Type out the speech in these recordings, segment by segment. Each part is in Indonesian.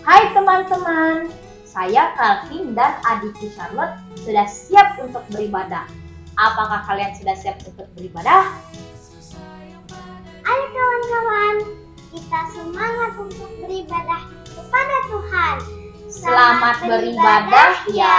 Hai teman-teman, saya Calvin dan adikku Charlotte sudah siap untuk beribadah. Apakah kalian sudah siap untuk beribadah? Ayo kawan-kawan, kita semangat untuk beribadah kepada Tuhan. Selamat beribadah ya.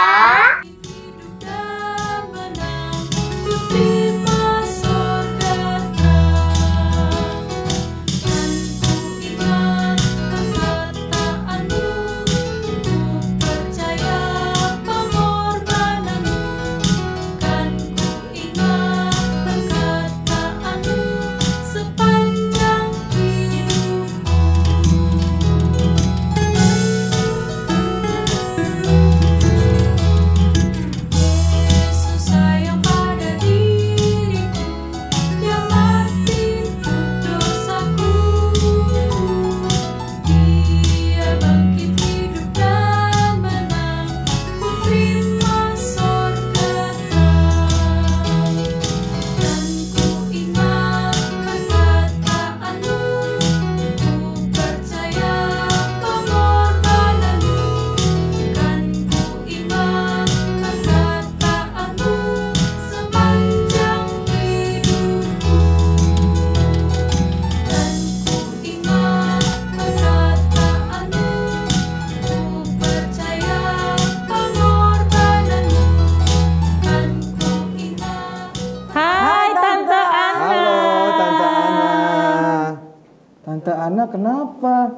Tante Ana kenapa?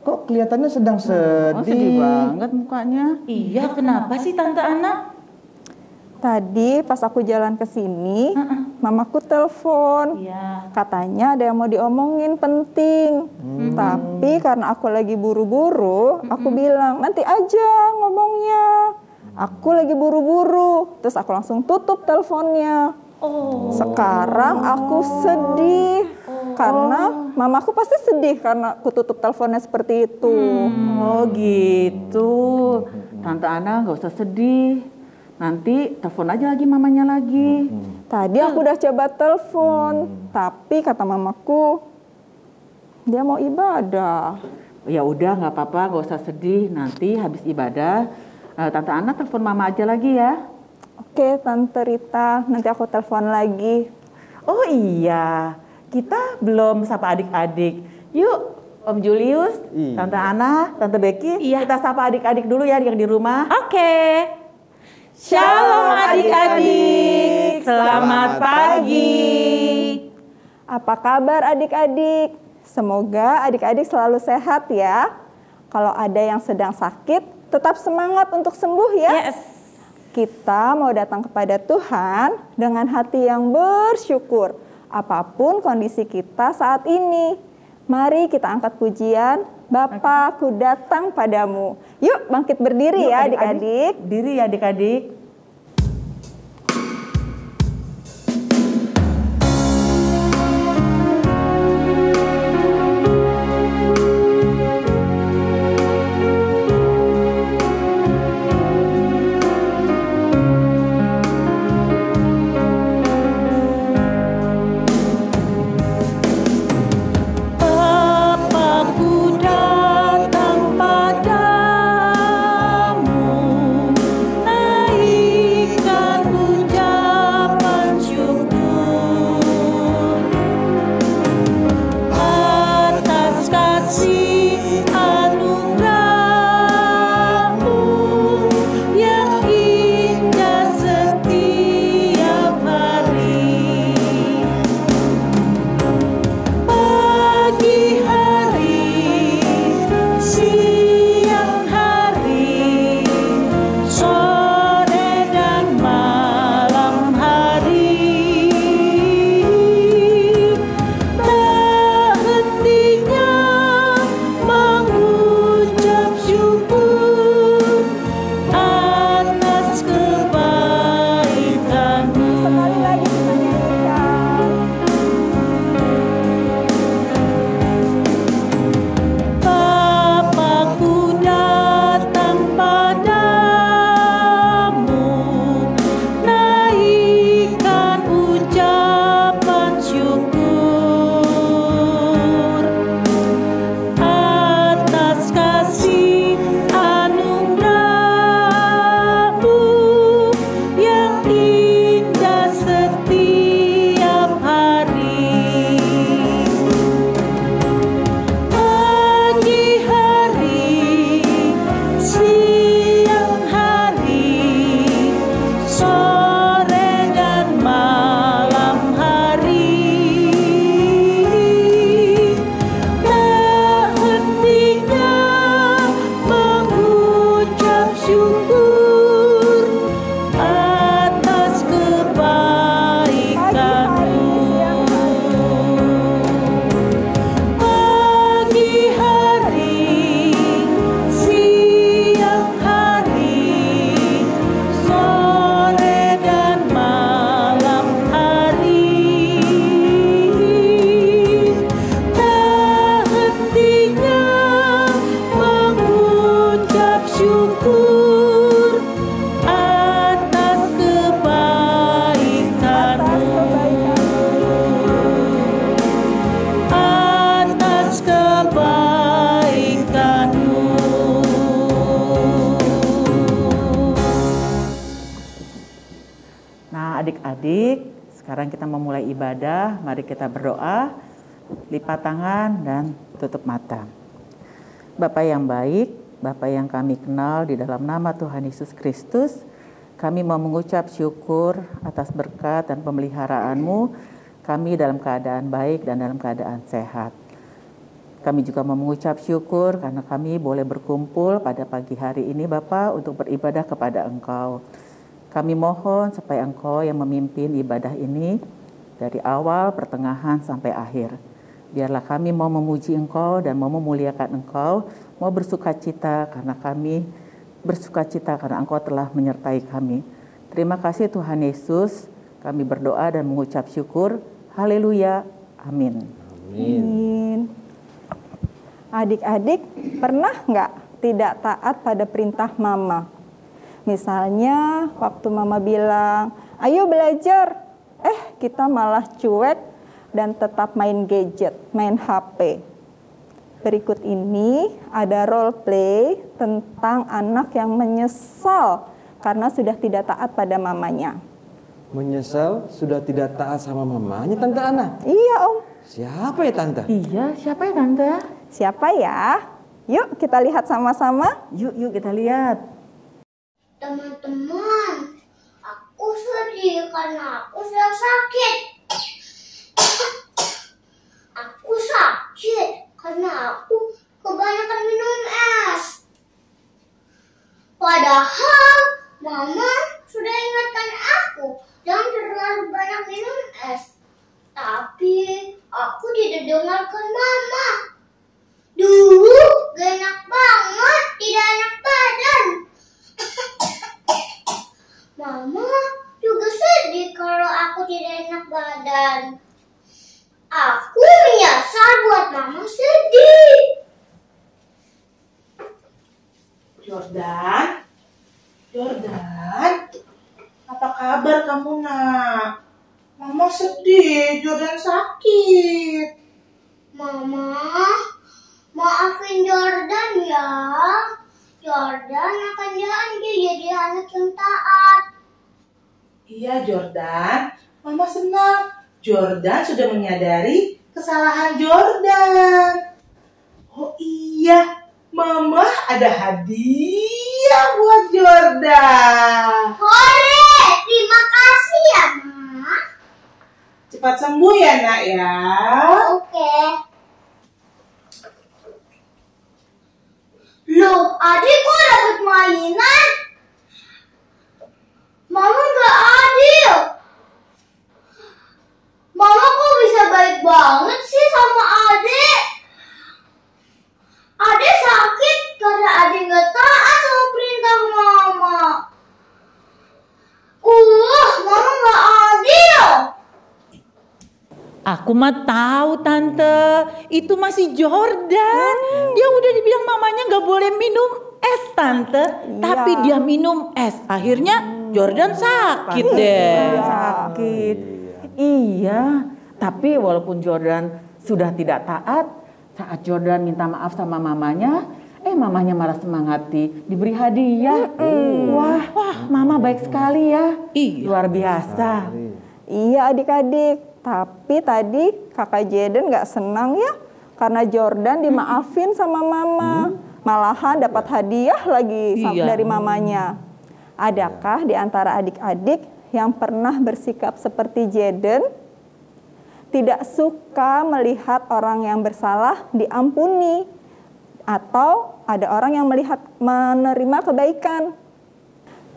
Kok kelihatannya sedang sedih? Oh, sedih banget mukanya. Iya, kenapa sih Tante Ana? Tadi pas aku jalan ke sini, mamaku telepon. Iya. Katanya ada yang mau diomongin penting. Tapi karena aku lagi buru-buru, aku bilang nanti aja ngomongnya. Aku lagi buru-buru. Terus aku langsung tutup teleponnya. Sekarang aku sedih. Karena mamaku pasti sedih karena aku tutup teleponnya seperti itu. Oh gitu. Tante Ana nggak usah sedih. Nanti telepon aja lagi mamanya lagi. Tadi aku udah coba telepon, tapi kata mamaku dia mau ibadah. Ya udah nggak apa-apa, nggak usah sedih. Nanti habis ibadah, Tante Ana telepon mama aja lagi ya. Oke, Tante Rita, nanti aku telepon lagi. Oh iya, kita belum sapa adik-adik. Yuk, Om Julius, Tante Ana, Tante Becky, kita sapa adik-adik dulu ya yang di rumah. Oke. Shalom adik-adik, selamat pagi. Apa kabar adik-adik? Semoga adik-adik selalu sehat ya. Kalau ada yang sedang sakit, tetap semangat untuk sembuh ya. Yes. Kita mau datang kepada Tuhan dengan hati yang bersyukur. Apapun kondisi kita saat ini. Mari kita angkat pujian, Bapa, ku datang padamu. Yuk bangkit berdiri ya adik-adik. Berdiri ya adik-adik. Datang padamu, adik-adik, sekarang kita memulai ibadah. Mari kita berdoa, lipat tangan dan tutup mata. Bapa yang baik, Bapa yang kami kenal, di dalam nama Tuhan Yesus Kristus, kami mau mengucap syukur atas berkat dan pemeliharaan-Mu. Kami dalam keadaan baik dan dalam keadaan sehat. Kami juga mau mengucap syukur karena kami boleh berkumpul pada pagi hari ini Bapa untuk beribadah kepada Engkau. Kami mohon supaya Engkau yang memimpin ibadah ini dari awal, pertengahan sampai akhir. Biarlah kami mau memuji Engkau dan mau memuliakan Engkau, mau bersukacita karena kami bersukacita karena Engkau telah menyertai kami. Terima kasih Tuhan Yesus, kami berdoa dan mengucap syukur. Haleluya. Amin. Amin. Adik-adik pernah nggak tidak taat pada perintah mama? Misalnya waktu mama bilang, ayo belajar. Kita malah cuek dan tetap main gadget, main HP. Berikut ini ada role play tentang anak yang menyesal karena sudah tidak taat pada mamanya. Menyesal sudah tidak taat sama mamanya Tante Ana? Iya Om. Siapa ya Tante? Iya, siapa ya Tante? Siapa ya? Yuk kita lihat sama-sama. Yuk kita lihat. Teman-teman, aku sedih karena aku sedang sakit. Aku sakit karena aku kebanyakan minum es. Padahal Mama sudah ingatkan aku jangan terlalu banyak minum es. Tapi aku tidak dengarkan Mama. Dulu gak enak banget, tidak enak badan. Mama juga sedih kalau aku tidak enak badan. Aku menyesal buat Mama sedih. Jordan, apa kabar kamu nak? Mama sedih, Jordan sakit. Mama, maafin Jordan ya. Jordan akan janji jadi anak yang taat. Iya Jordan, Mama senang. Jordan sudah menyadari kesalahan Jordan. Oh iya, Mama ada hadiah buat Jordan. Hore, terima kasih ya, Ma. Cepat sembuh ya nak ya. Oke. Loh, adik kok dapat mainan? Mama gak adil. Mama kok bisa baik banget sih sama adik? Adik sakit karena adik gak taat sama perintah Mama. Mama gak adil. Aku mah tahu tante, itu masih Jordan. Dia udah dibilang mamanya nggak boleh minum es tante, tapi dia minum es. Akhirnya Jordan sakit deh. Sakit. Iya, tapi walaupun Jordan sudah tidak taat, saat Jordan minta maaf sama mamanya, mamanya malah semangati, diberi hadiah. Wah, mama baik sekali ya. Iya. Luar biasa. Iya adik-adik. Tapi tadi kakak Jaden gak senang ya karena Jordan dimaafin sama mama. Malahan dapat hadiah lagi dari mamanya. Adakah di antara adik-adik yang pernah bersikap seperti Jaden? Tidak suka melihat orang yang bersalah diampuni. Atau ada orang yang menerima kebaikan.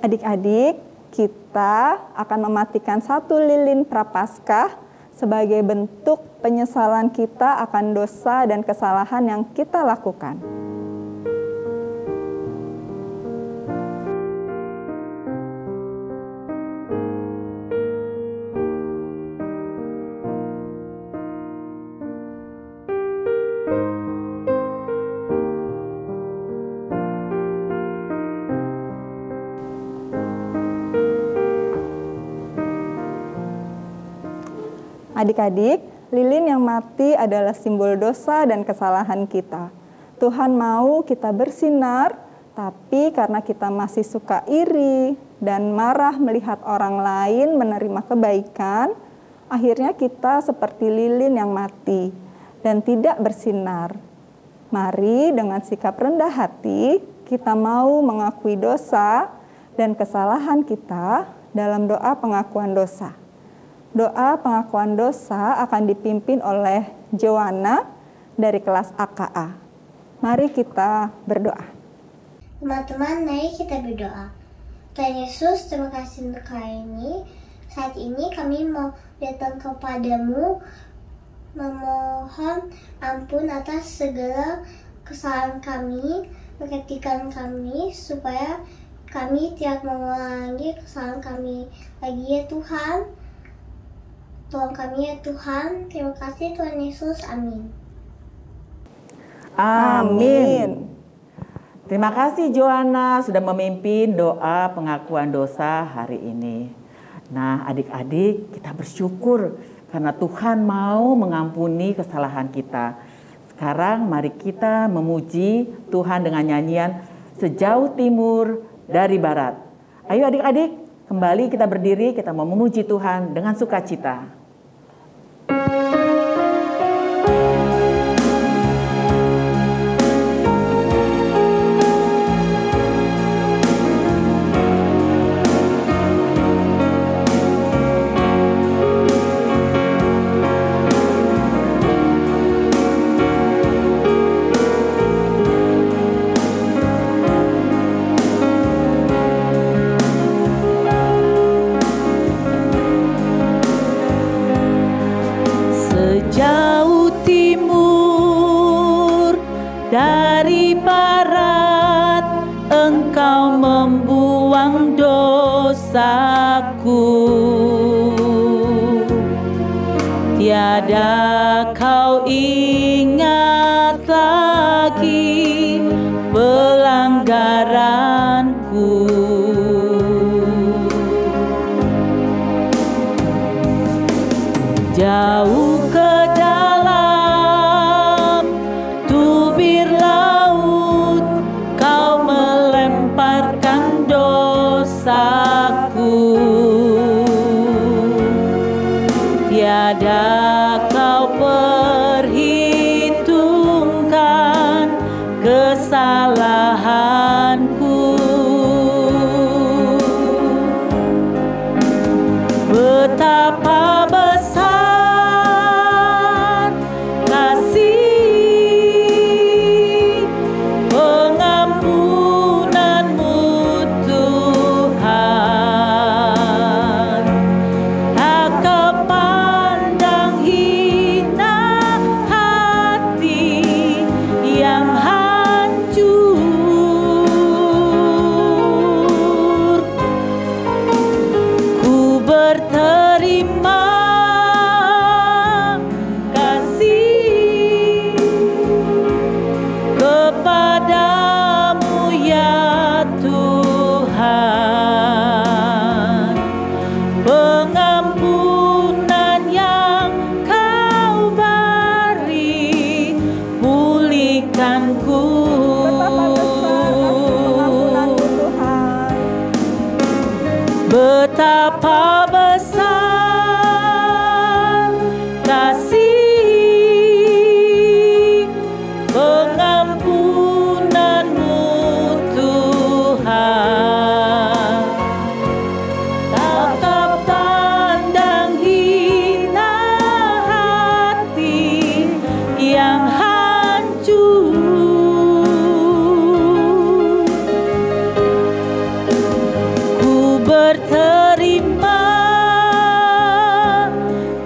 Adik-adik, kita akan mematikan 1 lilin prapaskah sebagai bentuk penyesalan kita akan dosa dan kesalahan yang kita lakukan. Adik-adik, lilin yang mati adalah simbol dosa dan kesalahan kita. Tuhan mau kita bersinar, tapi karena kita masih suka iri, dan marah melihat orang lain menerima kebaikan, akhirnya kita seperti lilin yang mati dan tidak bersinar. Mari dengan sikap rendah hati kita mau mengakui dosa dan kesalahan kita dalam doa pengakuan dosa. Doa pengakuan dosa akan dipimpin oleh Joanna dari kelas AKA. Mari kita berdoa. Teman-teman, mari kita berdoa. Tuhan Yesus, terima kasih untuk hari ini. Saat ini kami mau datang kepadamu, memohon ampun atas segala kesalahan kami, mengertikan kami, supaya kami tidak mengulangi kesalahan kami lagi ya Tuhan. Tolong kami ya Tuhan. Terima kasih Tuhan Yesus. Amin. Amin. Terima kasih Joanna sudah memimpin doa pengakuan dosa hari ini. Nah, adik-adik, kita bersyukur karena Tuhan mau mengampuni kesalahan kita. Sekarang mari kita memuji Tuhan dengan nyanyian Sejauh Timur dari Barat. Ayo adik-adik, kembali kita berdiri, kita mau memuji Tuhan dengan sukacita. Dari barat engkau membuang dosaku, tiada kau ingat lagi pelanggaranku. Jauh ke dalam tubir laut kau melemparkan dosaku, tiada kau perhitungkan kesalahanku. Betapa besar kasih pengampunanmu Tuhan. Engkau pandang hina hati yang hancur. Ku berterima kasih kepadamu ya Tuhan. Pengampunan yang kau beri pulihkanku. Betapa besar kasih pengampunanmu Tuhan. Tatap pandang hina hati yang hancur. Ku berterima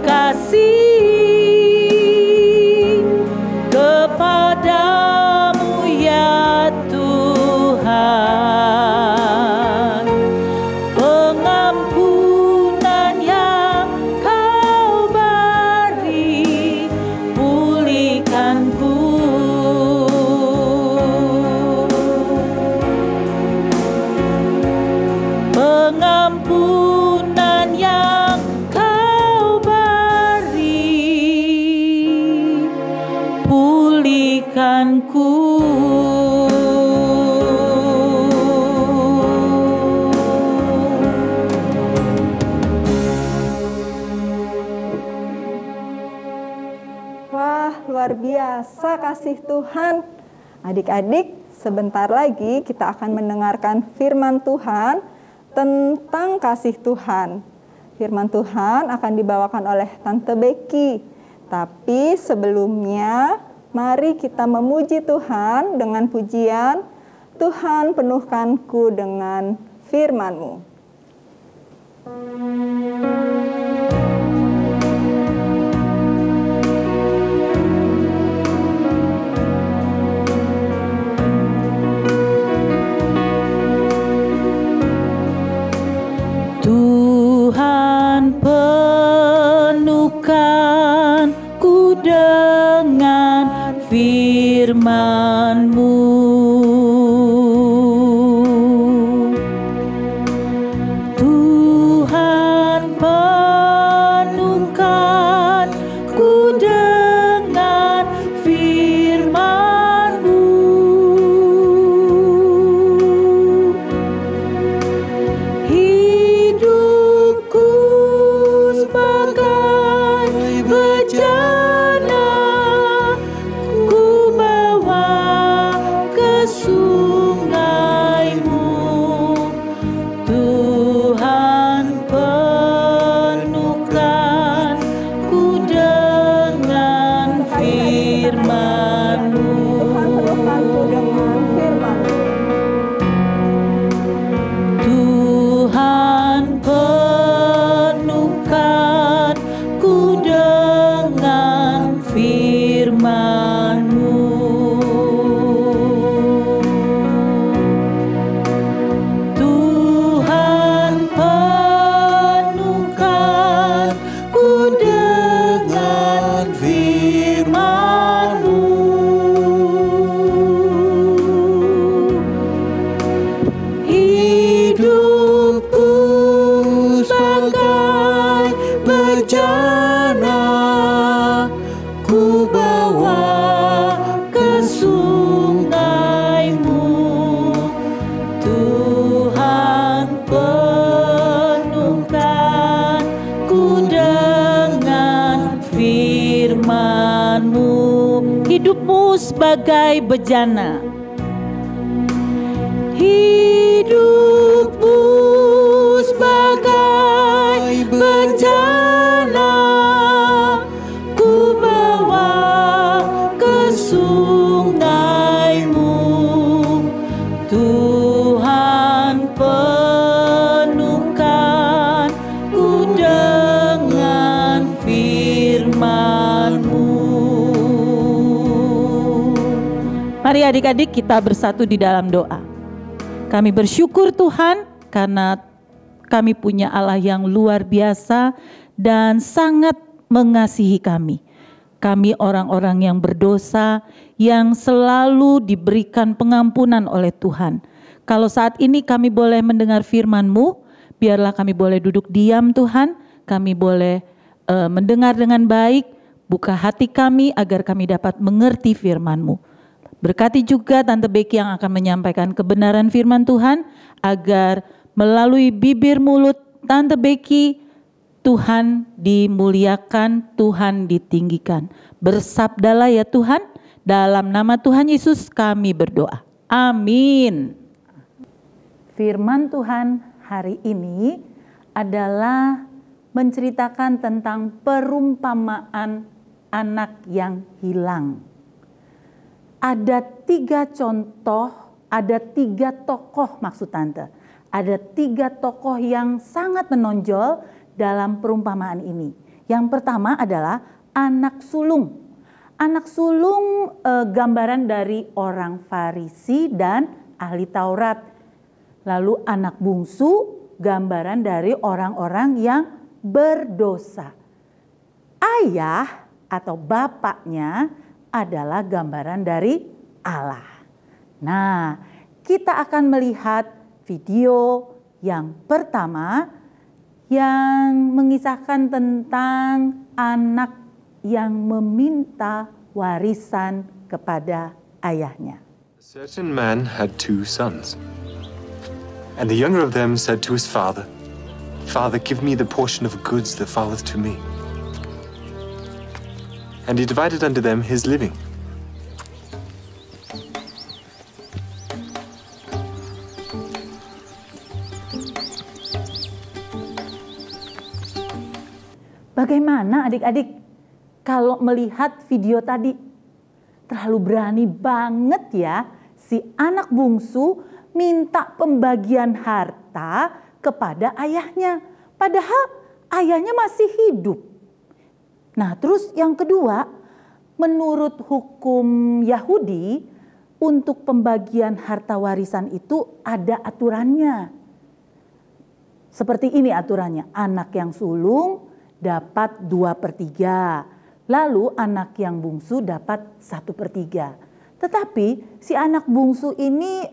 kasih kepadamu ya Tuhan. Pengampunan yang kau beri pulihkanku. Pengampunan yang kau beri pulihkanku. luar biasa kasih Tuhan. Adik-adik, sebentar lagi kita akan mendengarkan firman Tuhan tentang kasih Tuhan. Firman Tuhan akan dibawakan oleh Tante Becky. Tapi sebelumnya, mari kita memuji Tuhan dengan pujian, Tuhan penuhkanku dengan firman-Mu. Tuhan penuhkanku dengan firman-Mu. Tuhan penuhkanku dengan firman-Mu. Hidupku sebagai bejana, ku bawa ke sungai-Mu. Tuhan penuhkanku dengan firman-Mu. Tuhan penuhkanku dengan firman-Mu. Tuhan penuhkanku dengan firman-Mu. Tuhan penuhkanku dengan firman-Mu. Hidupku sebagai bejana, ku bawa ke sungai-Mu. Tuhan penuhkanku dengan firman-Mu. Hidupmu sebagai bejana. Hidupmu sebagai bejana, ku bawa ke sungai-Mu. Tuhan penuhkanku dengan firman-Mu. Mari adik-adik kita bersatu di dalam doa. Kami bersyukur Tuhan karena kami punya Allah yang luar biasa dan sangat mengasihi kami. Kami orang-orang yang berdosa yang selalu diberikan pengampunan oleh Tuhan. Kalau saat ini kami boleh mendengar firman-Mu, biarlah kami boleh duduk diam Tuhan. Kami boleh mendengar dengan baik, buka hati kami agar kami dapat mengerti firman-Mu. Berkati juga Tante Becky yang akan menyampaikan kebenaran firman Tuhan, agar melalui bibir mulut Tante Becky, Tuhan dimuliakan, Tuhan ditinggikan. Bersabdalah ya Tuhan, dalam nama Tuhan Yesus kami berdoa. Amin. Firman Tuhan hari ini adalah menceritakan tentang perumpamaan anak yang hilang. Ada 3 contoh, ada 3 tokoh maksud Tante. Ada 3 tokoh yang sangat menonjol dalam perumpamaan ini. Yang pertama adalah anak sulung. Anak sulung gambaran dari orang Farisi dan ahli Taurat. Lalu anak bungsu gambaran dari orang-orang yang berdosa. Ayah atau bapaknya adalah gambaran dari Allah. Nah, kita akan melihat video yang pertama yang mengisahkan tentang anak yang meminta warisan kepada ayahnya. A certain man had 2 sons, and the younger of them said to his father, "Father, give me the portion of goods that falleth to me." and he divided unto them his living. Bagaimana adik-adik kalau melihat video tadi? Terlalu berani banget ya si anak bungsu minta pembagian harta kepada ayahnya. Padahal ayahnya masih hidup. Nah terus yang kedua, menurut hukum Yahudi untuk pembagian harta warisan itu ada aturannya. Seperti ini aturannya, anak yang sulung dapat 2/3, lalu anak yang bungsu dapat 1/3. Tetapi si anak bungsu ini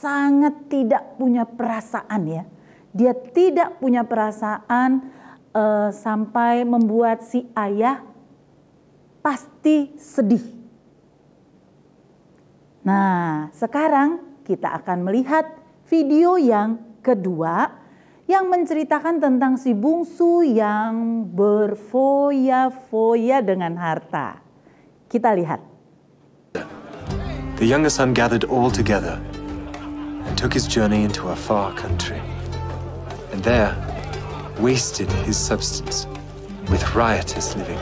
sangat tidak punya perasaan ya. Dia tidak punya perasaan sampai membuat si ayah pasti sedih. Nah, sekarang kita akan melihat video yang kedua yang menceritakan tentang si bungsu yang berfoya-foya dengan harta. Kita lihat. The younger son gathered all together and took his journey into a far country, and there wasted his substance with riotous living.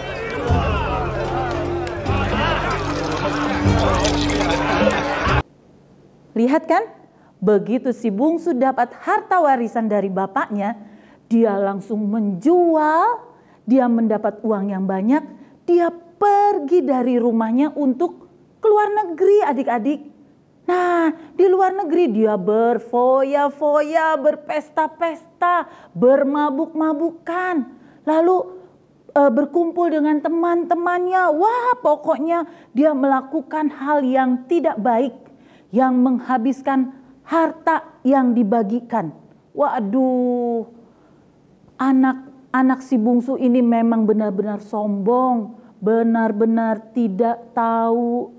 Lihat kan? Begitu si bungsu dapat harta warisan dari bapaknya, dia langsung menjual, dia mendapat uang yang banyak, dia pergi dari rumahnya untuk keluar negeri adik-adik. Nah di luar negeri dia berfoya-foya, berpesta-pesta, bermabuk-mabukan. Lalu berkumpul dengan teman-temannya. Wah pokoknya dia melakukan hal yang tidak baik, yang menghabiskan harta yang dibagikan. Waduh, anak si bungsu ini memang benar-benar sombong, benar-benar tidak tahu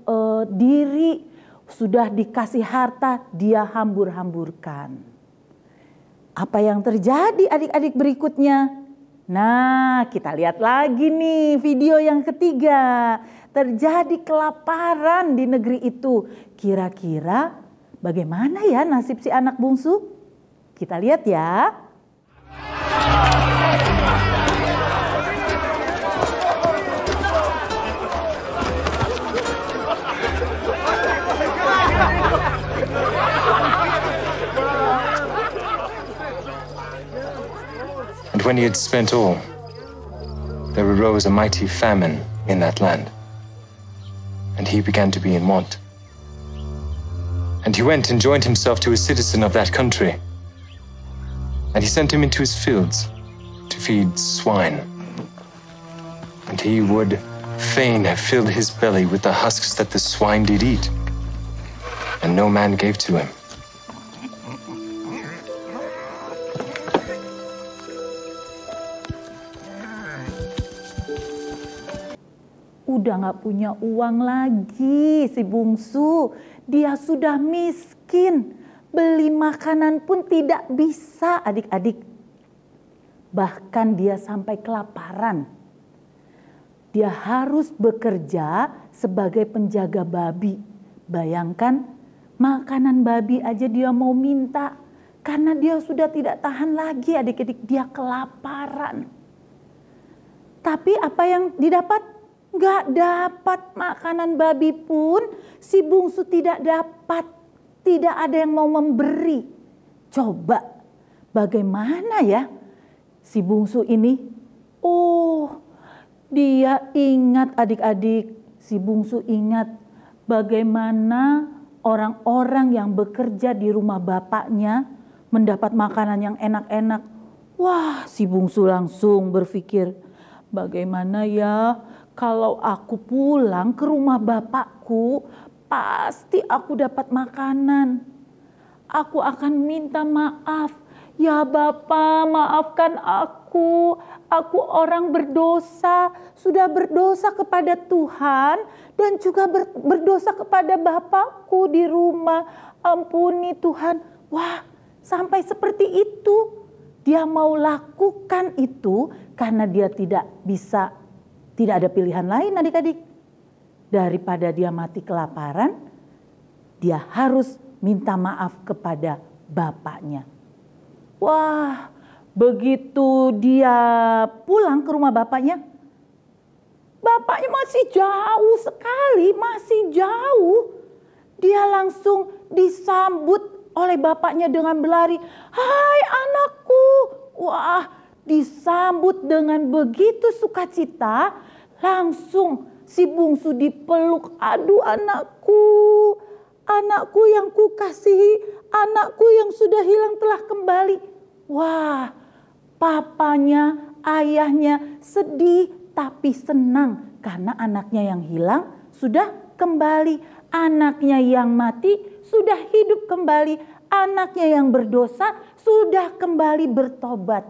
diri. Sudah dikasih harta, dia hambur-hamburkan. Apa yang terjadi adik-adik berikutnya? Nah, kita lihat lagi nih video yang ketiga. Terjadi kelaparan di negeri itu. Kira-kira bagaimana ya nasib si anak bungsu? Kita lihat ya. And when he had spent all, there arose a mighty famine in that land, and he began to be in want. And he went and joined himself to a citizen of that country, and he sent him into his fields to feed swine. And he would fain have filled his belly with the husks that the swine did eat, and no man gave to him. Udah gak punya uang lagi si bungsu. Dia sudah miskin. Beli makanan pun tidak bisa adik-adik. Bahkan dia sampai kelaparan. Dia harus bekerja sebagai penjaga babi. Bayangkan makanan babi aja dia mau minta. Karena dia sudah tidak tahan lagi adik-adik. Dia kelaparan. Tapi apa yang didapat? Gak dapat makanan babi pun si bungsu tidak dapat. Tidak ada yang mau memberi. Coba bagaimana ya si bungsu ini? Oh dia ingat adik-adik. Si bungsu ingat bagaimana orang-orang yang bekerja di rumah bapaknya mendapat makanan yang enak-enak. Wah si bungsu langsung berpikir, bagaimana ya kalau aku pulang ke rumah bapakku, pasti aku dapat makanan. Aku akan minta maaf. Ya Bapa, maafkan aku. Aku orang berdosa. Sudah berdosa kepada Tuhan dan juga berdosa kepada bapakku di rumah. Ampuni Tuhan. Wah, sampai seperti itu. Dia mau lakukan itu karena dia tidak bisa Tidak ada pilihan lain adik-adik. Daripada dia mati kelaparan, dia harus minta maaf kepada bapaknya. Wah, begitu dia pulang ke rumah bapaknya, bapaknya masih jauh sekali, masih jauh. Dia langsung disambut oleh bapaknya dengan berlari. Hai anakku. Wah, disambut dengan begitu sukacita. Langsung si bungsu dipeluk. Aduh anakku. Anakku yang kukasihi. Anakku yang sudah hilang telah kembali. Wah, papanya, ayahnya sedih tapi senang. Karena anaknya yang hilang sudah kembali. Anaknya yang mati sudah hidup kembali. Anaknya yang berdosa sudah kembali bertobat.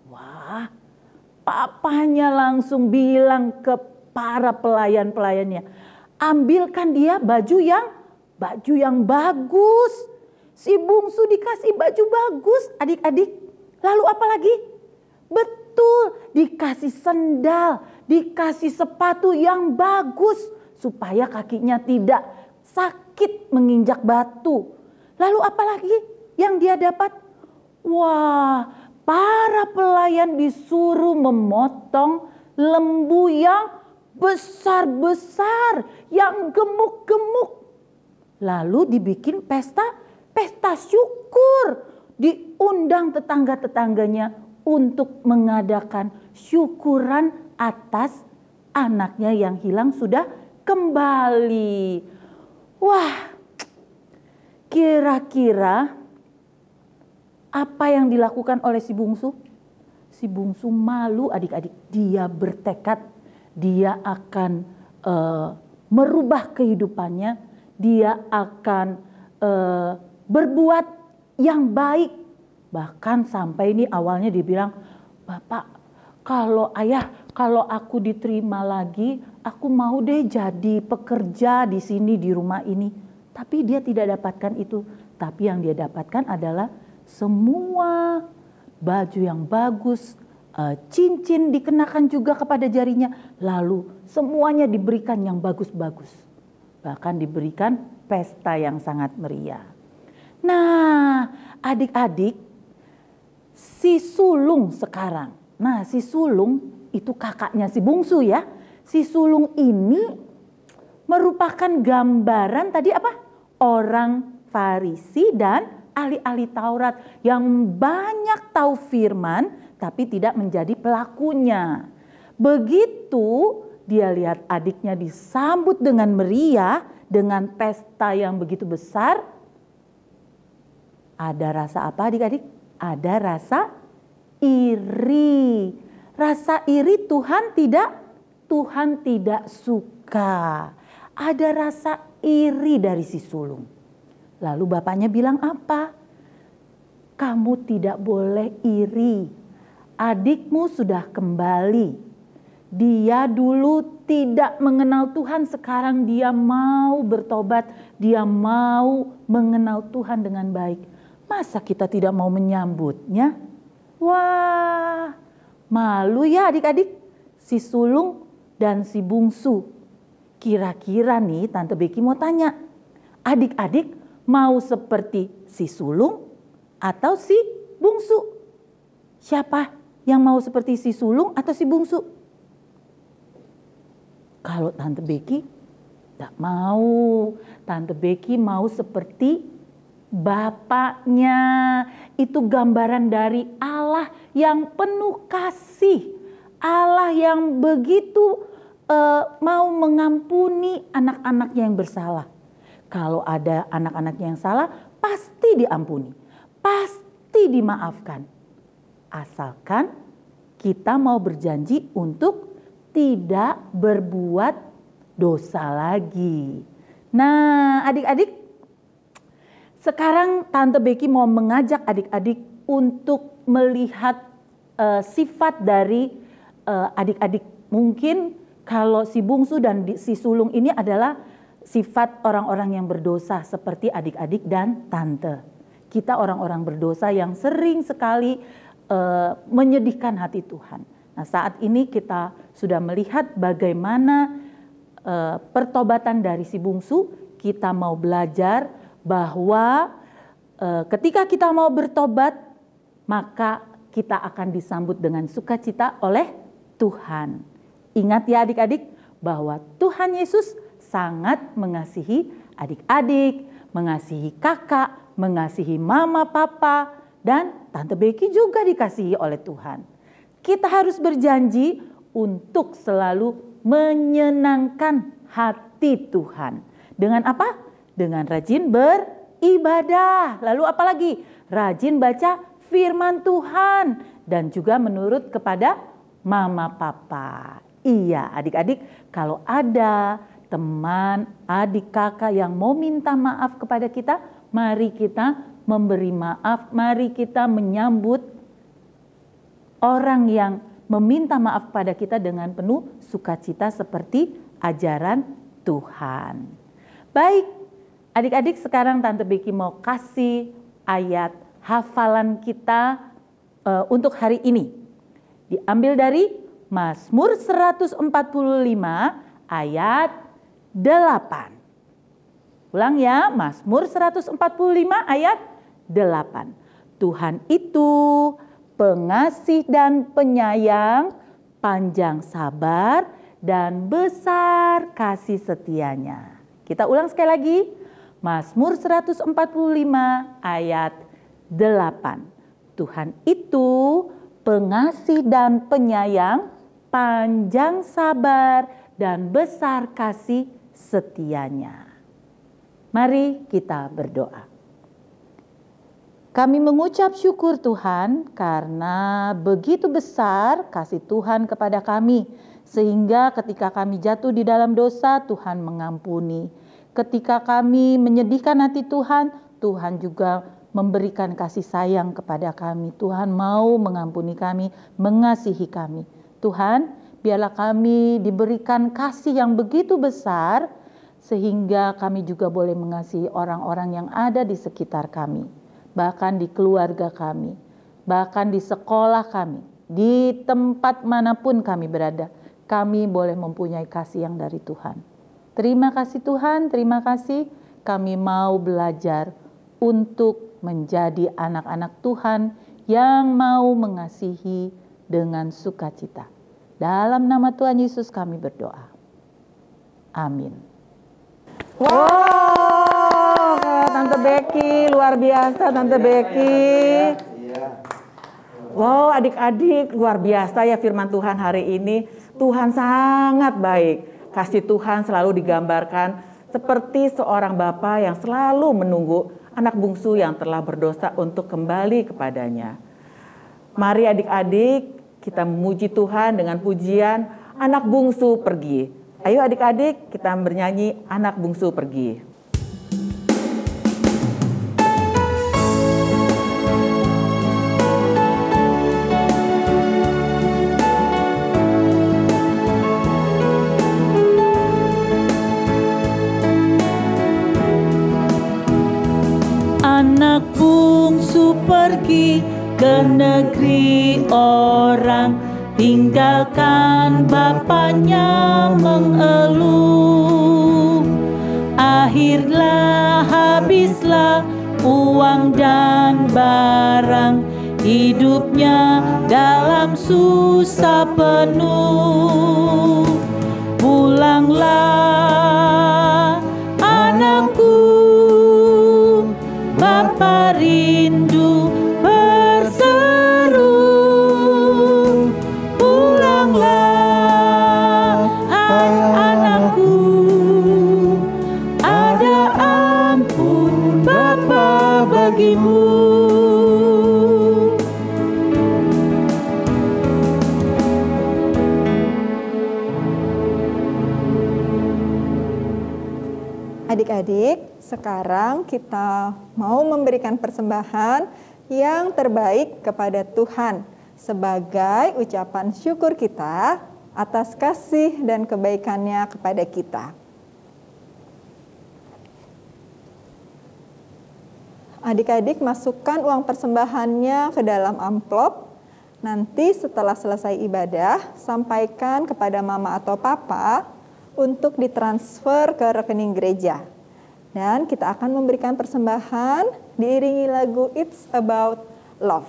Wah, papanya langsung bilang ke para pelayan-pelayannya, ambilkan dia baju yang bagus. Si bungsu dikasih baju bagus, adik-adik. Lalu apa lagi? Betul, dikasih sendal, dikasih sepatu yang bagus supaya kakinya tidak sakit menginjak batu. Lalu apa lagi yang dia dapat? Wah, para pelayan disuruh memotong lembu yang besar-besar, yang gemuk-gemuk. Lalu dibikin pesta syukur. Diundang tetangga-tetangganya untuk mengadakan syukuran atas anaknya yang hilang sudah kembali. Wah, kira-kira apa yang dilakukan oleh si bungsu? Si bungsu malu adik-adik. Dia bertekad dia akan merubah kehidupannya. Dia akan berbuat yang baik. Bahkan sampai ini awalnya dibilang, Bapak, kalau aku diterima lagi, aku mau deh jadi pekerja di sini di rumah ini. Tapi dia tidak dapatkan itu. Tapi yang dia dapatkan adalah semua baju yang bagus, cincin dikenakan juga kepada jarinya. Lalu semuanya diberikan yang bagus-bagus. Bahkan diberikan pesta yang sangat meriah. Nah, adik-adik, si sulung sekarang. Nah, si sulung itu kakaknya si bungsu ya. Si sulung ini merupakan gambaran tadi apa? Orang Farisi dan ahli-ahli Taurat yang banyak tahu firman tapi tidak menjadi pelakunya. Begitu dia lihat adiknya disambut dengan meriah, dengan pesta yang begitu besar. Ada rasa apa adik-adik? Ada rasa iri. Rasa iri Tuhan tidak suka. Ada rasa iri dari si sulung. Lalu bapaknya bilang apa? Kamu tidak boleh iri. Adikmu sudah kembali. Dia dulu tidak mengenal Tuhan, sekarang dia mau bertobat. Dia mau mengenal Tuhan dengan baik. Masa kita tidak mau menyambutnya? Wah, malu ya adik-adik. Si sulung dan si bungsu. Kira-kira nih Tante Becky mau tanya. Adik-adik mau seperti si sulung atau si bungsu? Siapa yang mau seperti si sulung atau si bungsu? Kalau Tante Becky tidak mau. Tante Becky mau seperti bapaknya. Itu gambaran dari Allah yang penuh kasih. Allah yang begitu mau mengampuni anak-anaknya yang bersalah. Kalau ada anak-anaknya yang salah, pasti diampuni. Pasti dimaafkan. Asalkan kita mau berjanji untuk tidak berbuat dosa lagi. Nah, adik-adik, sekarang Tante Becky mau mengajak adik-adik untuk melihat sifat dari adik-adik. Mungkin kalau si bungsu dan si sulung ini adalah sifat orang-orang yang berdosa seperti adik-adik dan tante. Kita orang-orang berdosa yang sering sekali menyedihkan hati Tuhan. Nah, saat ini kita sudah melihat bagaimana pertobatan dari si bungsu. Kita mau belajar bahwa ketika kita mau bertobat, maka kita akan disambut dengan sukacita oleh Tuhan. Ingat ya adik-adik, bahwa Tuhan Yesus sangat mengasihi adik-adik, mengasihi kakak, mengasihi mama, papa, dan Tante Becky juga dikasihi oleh Tuhan. Kita harus berjanji untuk selalu menyenangkan hati Tuhan. Dengan apa? Dengan rajin beribadah. Lalu apa lagi? Rajin baca firman Tuhan. Dan juga menurut kepada mama, papa. Iya adik-adik, kalau ada teman, adik, kakak yang mau minta maaf kepada kita, mari kita memberi maaf, mari kita menyambut orang yang meminta maaf pada kita dengan penuh sukacita seperti ajaran Tuhan. Baik, adik-adik, sekarang Tante Becky mau kasih ayat hafalan kita untuk hari ini. Diambil dari Mazmur 145 ayat 8. Ulang ya, Mazmur 145 ayat 8. Tuhan itu pengasih dan penyayang, panjang sabar dan besar kasih setianya. Kita ulang sekali lagi. Mazmur 145 ayat 8. Tuhan itu pengasih dan penyayang, panjang sabar dan besar kasih setianya. Mari kita berdoa. Kami mengucap syukur Tuhan karena begitu besar kasih Tuhan kepada kami, sehingga ketika kami jatuh di dalam dosa, Tuhan mengampuni. Ketika kami menyedihkan hati Tuhan, Tuhan juga memberikan kasih sayang kepada kami. Tuhan mau mengampuni kami, mengasihi kami. Tuhan, biarlah kami diberikan kasih yang begitu besar, sehingga kami juga boleh mengasihi orang-orang yang ada di sekitar kami. Bahkan di keluarga kami, bahkan di sekolah kami, di tempat manapun kami berada, kami boleh mempunyai kasih yang dari Tuhan. Terima kasih Tuhan, terima kasih. Kami mau belajar untuk menjadi anak-anak Tuhan yang mau mengasihi dengan sukacita. Dalam nama Tuhan Yesus kami berdoa. Amin. Wow, Tante Becky, luar biasa Tante Becky. Wow, adik-adik, luar biasa ya firman Tuhan hari ini. Tuhan sangat baik. Kasih Tuhan selalu digambarkan seperti seorang bapa yang selalu menunggu anak bungsu yang telah berdosa untuk kembali kepadanya. Mari adik-adik, kita memuji Tuhan dengan pujian anak bungsu pergi. Ayo adik-adik, kita bernyanyi anak bungsu pergi. Anak bungsu pergi ke negeri orang, tinggalkan bapaknya mengeluh. Akhirlah habislah uang dan barang, hidupnya dalam susah penuh. Pulanglah anakku, Bapa rindu berseru. Pulanglah anakku, ada ampun Bapa bagimu. Adik-adik, sekarang kita mau memberikan persembahan yang terbaik kepada Tuhan sebagai ucapan syukur kita atas kasih dan kebaikannya kepada kita. Adik-adik masukkan uang persembahannya ke dalam amplop. Nanti setelah selesai ibadah, sampaikan kepada mama atau papa untuk ditransfer ke rekening gereja. Dan kita akan memberikan persembahan diiringi lagu It's About Love.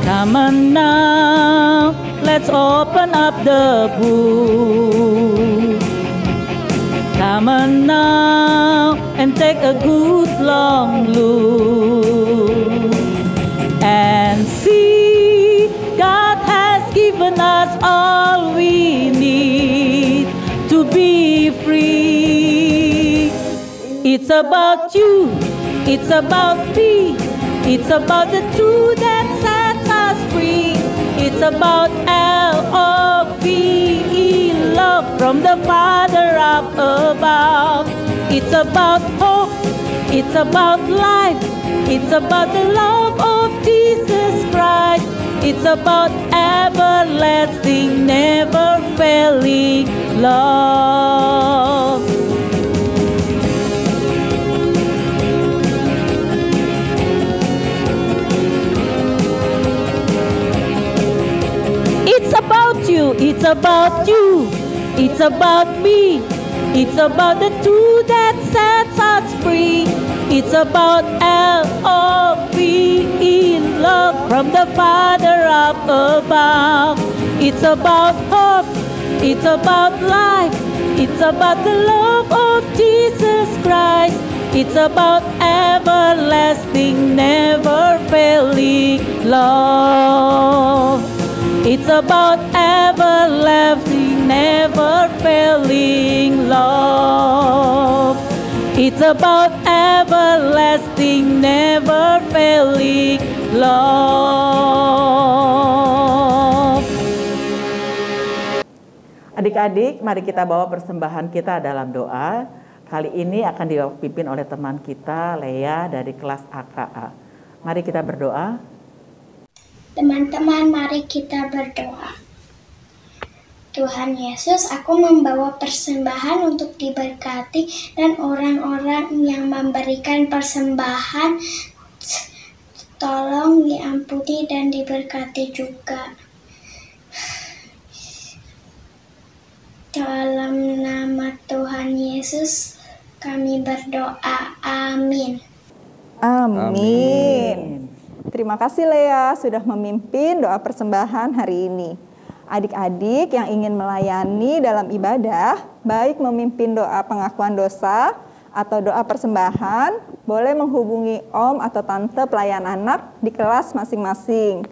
Come on now, let's open up the book. Come on now and take a good long look and see God has given us all we need to be free. It's about you, it's about me, it's about the truth that sets us free. It's about L-O-V-E, love from the Father up above. It's about hope, it's about life, it's about the love of Jesus Christ. It's about everlasting, never failing love. It's about you, it's about you, it's about me, it's about the truth that sets us free. It's about L-O-V-E, love from the Father up above. It's about hope, it's about life, it's about the love of Jesus Christ. It's about everlasting, never failing love. It's about everlasting, never failing love. It's about everlasting, never failing love. Adik-adik, mari kita bawa persembahan kita dalam doa. Kali ini akan dipimpin oleh teman kita, Lea dari kelas AKA. Mari kita berdoa. Teman-teman, mari kita berdoa. Tuhan Yesus, aku membawa persembahan untuk diberkati dan orang-orang yang memberikan persembahan, tolong diampuni dan diberkati juga. Dalam nama Tuhan Yesus, kami berdoa. Amin. Amin. Terima kasih Lea sudah memimpin doa persembahan hari ini. Adik-adik yang ingin melayani dalam ibadah, baik memimpin doa pengakuan dosa atau doa persembahan, boleh menghubungi Om atau Tante pelayan anak di kelas masing-masing.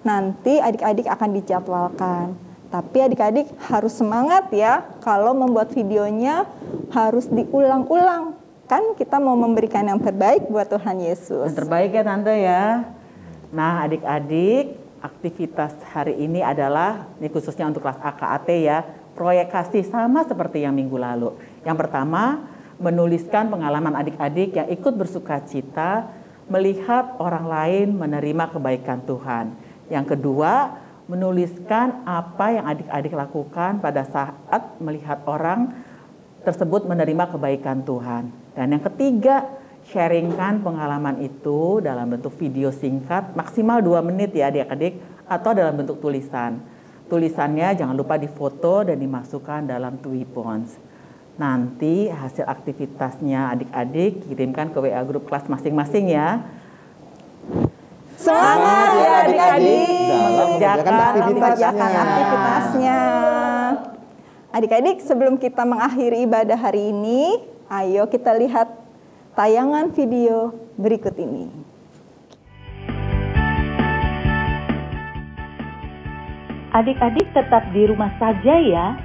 Nanti adik-adik akan dijadwalkan. Tapi adik-adik harus semangat ya, kalau membuat videonya harus diulang-ulang. Kan kita mau memberikan yang terbaik buat Tuhan Yesus. Yang terbaik ya Tante ya. Nah adik-adik, aktivitas hari ini adalah, ini khususnya untuk kelas AKAT ya, proyek kasih sama seperti yang minggu lalu. Yang pertama, menuliskan pengalaman adik-adik yang ikut bersukacita melihat orang lain menerima kebaikan Tuhan. Yang kedua, menuliskan apa yang adik-adik lakukan pada saat melihat orang tersebut menerima kebaikan Tuhan. Dan yang ketiga, sharingkan pengalaman itu dalam bentuk video singkat, maksimal 2 menit ya adik-adik, atau dalam bentuk tulisan. Tulisannya jangan lupa difoto dan dimasukkan dalam Twibbons. Nanti hasil aktivitasnya adik-adik kirimkan ke WA grup kelas masing-masing ya. Semangat ya adik-adik dalam mengerjakan aktivitasnya. Adik-adik, sebelum kita mengakhiri ibadah hari ini, ayo kita lihat tayangan video berikut ini. Adik-adik tetap di rumah saja ya.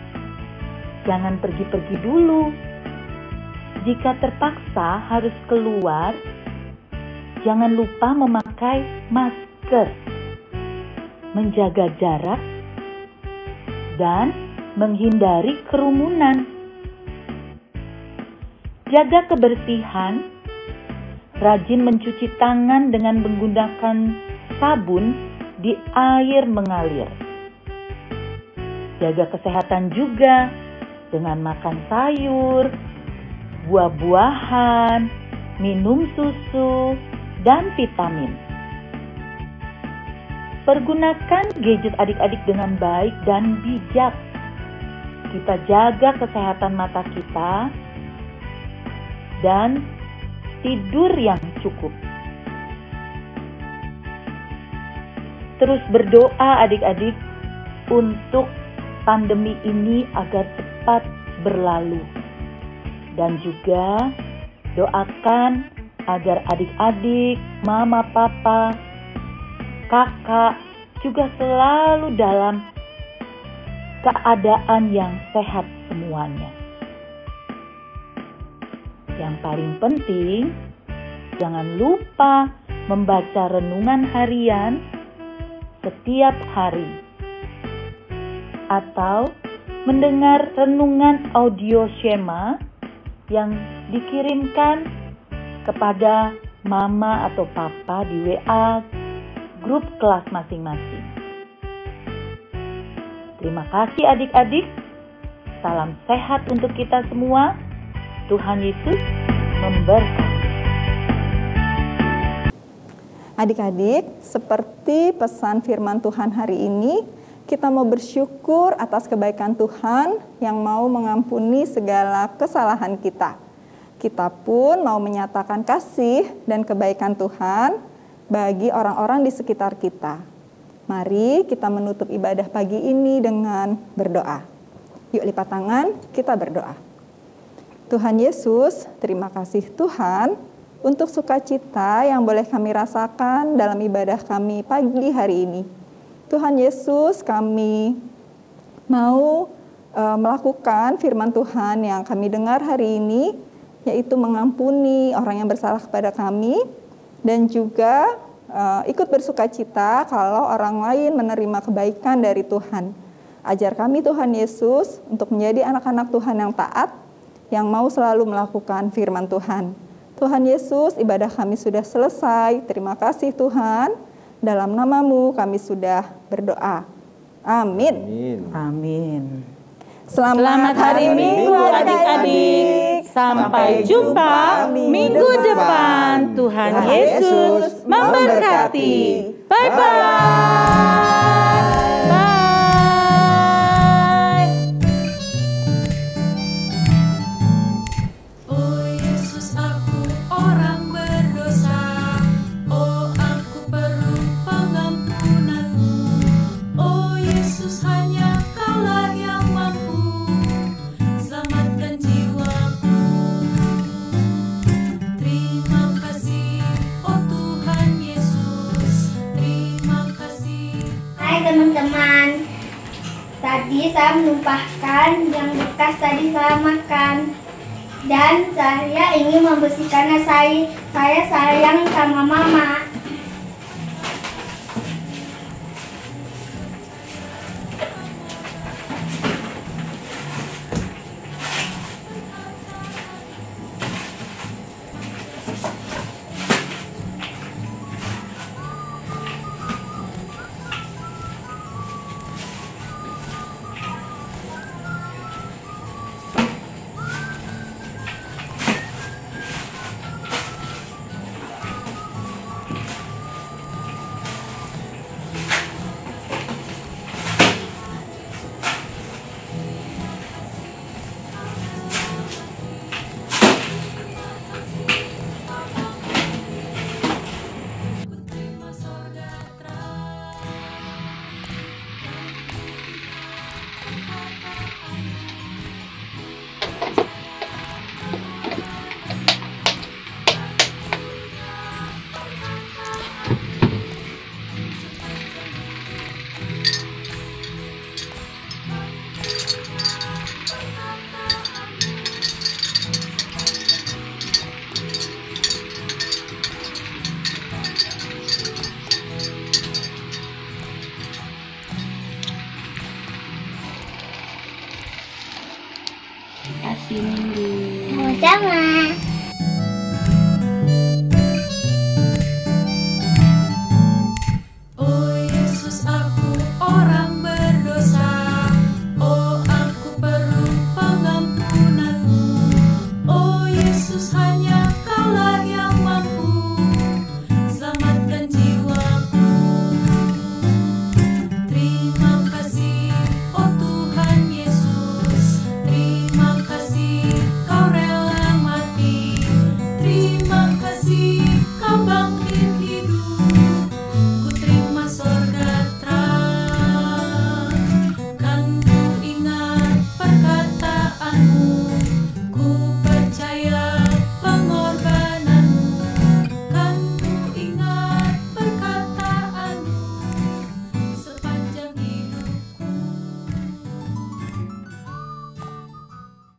Jangan pergi-pergi dulu. Jika terpaksa harus keluar, jangan lupa memakai masker, menjaga jarak, dan menghindari kerumunan. Jaga kebersihan, rajin mencuci tangan dengan menggunakan sabun di air mengalir. Jaga kesehatan juga dengan makan sayur, buah-buahan, minum susu, dan vitamin. Pergunakan gadget adik-adik dengan baik dan bijak. Kita jaga kesehatan mata kita dan tidur yang cukup. Terus berdoa adik-adik untuk pandemi ini agar cepat berlalu. Dan juga doakan agar adik-adik, mama, papa, kakak juga selalu dalam keadaan yang sehat semuanya. Yang paling penting, jangan lupa membaca renungan harian setiap hari atau mendengar renungan audio Shema yang dikirimkan kepada mama atau papa di WA grup kelas masing-masing. Terima kasih adik-adik. Salam sehat untuk kita semua. Tuhan Yesus memberkati. Adik-adik, seperti pesan firman Tuhan hari ini, kita mau bersyukur atas kebaikan Tuhan yang mau mengampuni segala kesalahan kita. Kita pun mau menyatakan kasih dan kebaikan Tuhan bagi orang-orang di sekitar kita. Mari kita menutup ibadah pagi ini dengan berdoa. Yuk lipat tangan, kita berdoa. Tuhan Yesus, terima kasih Tuhan untuk sukacita yang boleh kami rasakan dalam ibadah kami pagi hari ini. Tuhan Yesus, kami mau melakukan firman Tuhan yang kami dengar hari ini, yaitu mengampuni orang yang bersalah kepada kami, dan juga ikut bersukacita kalau orang lain menerima kebaikan dari Tuhan. Ajar kami Tuhan Yesus untuk menjadi anak-anak Tuhan yang taat, yang mau selalu melakukan firman Tuhan. Tuhan Yesus, ibadah kami sudah selesai. Terima kasih Tuhan. Dalam nama-Mu kami sudah berdoa. Amin. Amin. Selamat hari Minggu adik-adik. Sampai jumpa minggu depan. Tuhan Yesus memberkati. Bye-bye. Teman-teman, tadi saya menumpahkan yang bekas tadi saya makan, dan saya ingin membersihkannya. Saya sayang sama mama. Kasih Minggu. Sama-sama.